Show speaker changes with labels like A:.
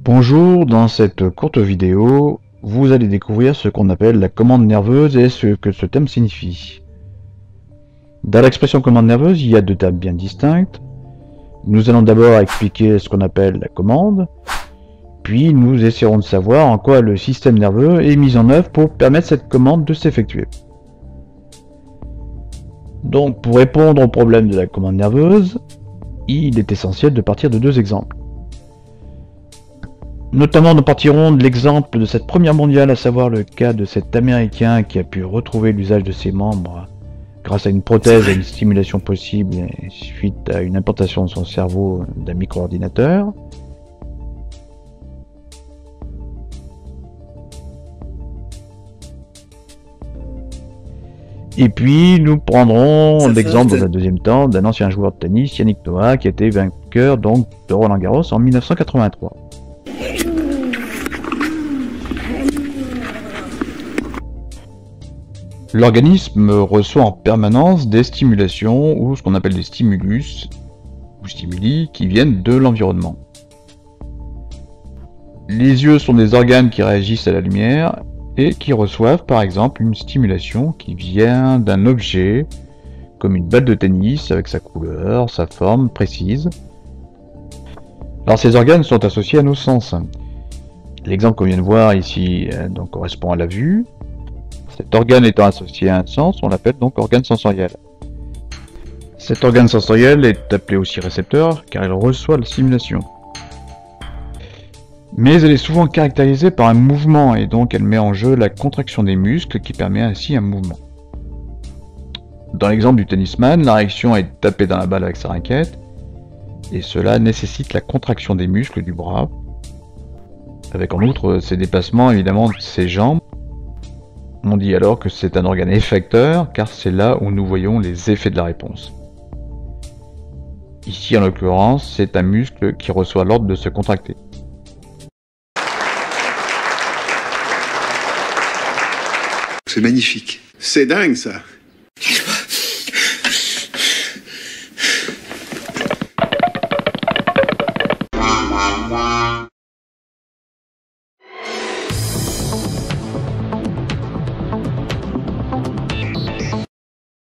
A: Bonjour, dans cette courte vidéo, vous allez découvrir ce qu'on appelle la commande nerveuse et ce que ce terme signifie. Dans l'expression commande nerveuse, il y a deux termes bien distincts. Nous allons d'abord expliquer ce qu'on appelle la commande, puis nous essaierons de savoir en quoi le système nerveux est mis en œuvre pour permettre cette commande de s'effectuer. Donc pour répondre au problème de la commande nerveuse, il est essentiel de partir de deux exemples. Notamment, nous partirons de l'exemple de cette première mondiale, à savoir le cas de cet Américain qui a pu retrouver l'usage de ses membres grâce à une prothèse et une stimulation possible suite à une implantation de son cerveau d'un micro-ordinateur. Et puis, nous prendrons l'exemple dans un deuxième temps d'un ancien joueur de tennis, Yannick Noah, qui a été vainqueur donc de Roland Garros en 1983. L'organisme reçoit en permanence des stimulations ou ce qu'on appelle des stimulus ou stimuli qui viennent de l'environnement. Les yeux sont des organes qui réagissent à la lumière et qui reçoivent par exemple une stimulation qui vient d'un objet comme une balle de tennis avec sa couleur, sa forme précise. Alors ces organes sont associés à nos sens. L'exemple qu'on vient de voir ici donc, correspond à la vue. Cet organe étant associé à un sens, on l'appelle donc organe sensoriel. Cet organe sensoriel est appelé aussi récepteur car il reçoit la stimulation. Mais elle est souvent caractérisée par un mouvement et donc elle met en jeu la contraction des muscles qui permet ainsi un mouvement. Dans l'exemple du tennisman, la réaction est de taper dans la balle avec sa raquette et cela nécessite la contraction des muscles du bras, avec en outre ces déplacements évidemment de ses jambes. On dit alors que c'est un organe effecteur car c'est là où nous voyons les effets de la réponse. Ici en l'occurrence, c'est un muscle qui reçoit l'ordre de se contracter.
B: C'est magnifique. C'est dingue ça.